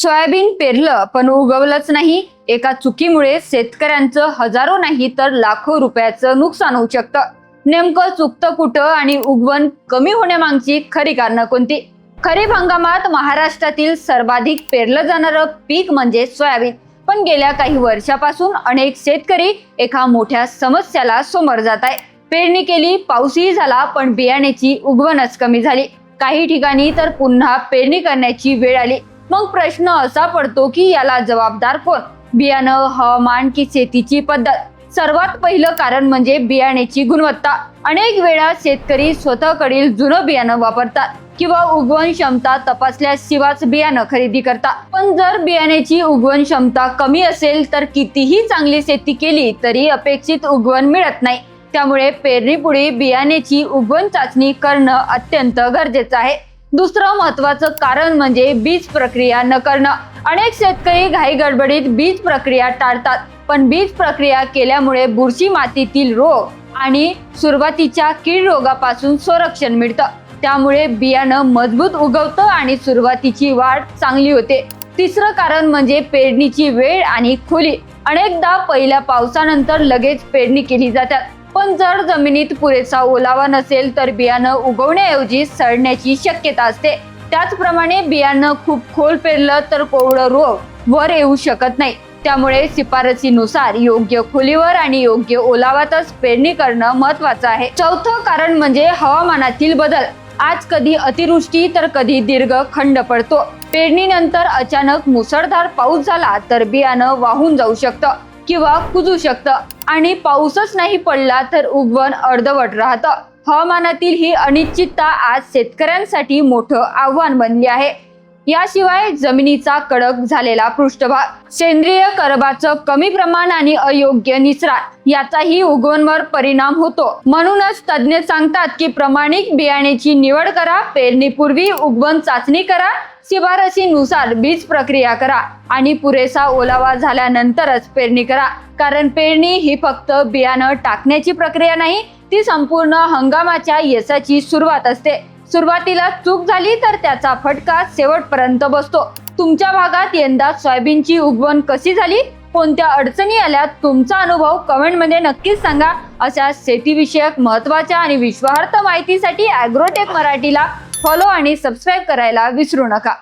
Soybean पेरलं पण उगवलंच नाही. एका चुकीमुळे शेतकऱ्यांचं हजारो नाही तर लाखो रुपयाचं नुकसान होऊ शकतं. नेमकं चुकतं कुठं आणि उगवण कमी होण्यामागची खरी कारणं कोणती? खरीप हंगामात महाराष्ट्रातील सर्वाधिक पेरलं जाणारं पीक म्हणजे सोयाबीन. पण गेल्या काही वर्षापासून अनेक शेतकरी एका मोठ्या समस्याला समोर जात आहे. पेरणी केली, पाऊसही झाला, पण बियाण्याची उगवणच कमी झाली. काही ठिकाणी तर पुन्हा पेरणी करण्याची वेळ आली. मग प्रश्न असा पडतो की याला जबाबदार कोण? बियाणं, हवामान की शेतीची पद्धत? सर्वात पहिलं कारण म्हणजे बियाण्याची गुणवत्ता. अनेक वेळा शेतकरी स्वतःकडील जुनं बियाणं वापरतात किंवा उगवण क्षमता तपासल्याशिवायच बियाणं खरेदी करतात. पण जर बियाण्याची उगवण क्षमता कमी असेल तर कितीही चांगली शेती केली तरी अपेक्षित उगवण मिळत नाही. त्यामुळे पेरणीपूर्वी बियाण्याची उगवण चाचणी करणं अत्यंत गरजेचं आहे. दुसरं महत्त्वाचं कारण म्हणजे बीज प्रक्रिया न करणं. अनेक शेतकरी घाई गडबडीत बीज प्रक्रिया टाळतात, पण बीज प्रक्रिया केल्यामुळे बुरशी, मातीतील रोग आणि सुरुवातीच्या कीड रोगापासून संरक्षण मिळतं. त्यामुळे बियाणं मजबूत उगवतं आणि सुरुवातीची वाढ चांगली होते. तिसरं कारण म्हणजे पेरणीची वेळ आणि खोली. अनेकदा पहिल्या पावसानंतर लगेच पेरणी केली जातात, पण जर जमिनीत पुरेसा ओलावा नसेल तर बियाणं उगवण्याऐवजी सडण्याची शक्यता असते. त्याचप्रमाणे बियाणं खूप खोल पेरलं तर कोरडं रोग वर येऊ शकत नाही. त्यामुळे शिफारसीनुसार योग्य खोलीवर आणि योग्य ओलावातच पेरणी करणं महत्त्वाचं आहे. चौथं कारण म्हणजे हवामानातील बदल. आज कधी अतिवृष्टी तर कधी दीर्घ खंड पडतो. पेरणीनंतर अचानक मुसळधार पाऊस झाला तर बियाणं वाहून जाऊ शकतं किंवा कुजू शकतं आणि पाऊसच नाही पडला तर उगवण अर्धवट राहतं. हवामानातील ही अनिश्चितता आज शेतकऱ्यांसाठी मोठं आव्हान बनली आहे. याशिवाय जमिनीचा कडक झालेला पृष्ठभाग, सेंद्रिय कर्बाचं कमी प्रमाण आणि अयोग्य निचरा याचाही उगवणवर परिणाम होतो. म्हणूनच तज्ज्ञ सांगतात की प्रमाणित बियाण्याची निवड करा, पेरणीपूर्वी उगवण चाचणी करा, शिफारसीनुसार बीज प्रक्रिया करा आणि पुरेसा ओलावा झाल्यानंतरच पेरणी करा. कारण पेरणी ही फक्त बियाणं टाकण्याची प्रक्रिया नाही, ती संपूर्ण हंगामाच्या यशाची सुरुवात असते. सुरुवातीला चूक झाली तर त्याचा फटका शेवटपर्यंत बसतो. तुमच्या भागात यंदा सोयाबीनची उगवण कशी झाली? कोणत्या अडचणी आल्या? तुमचा अनुभव कमेंटमध्ये नक्कीच सांगा. अशा शेतीविषयक महत्त्वाच्या आणि विश्वासार्ह माहितीसाठी ॲग्रोटेक मराठीला फॉलो आणि सबस्क्राईब करायला विसरू नका.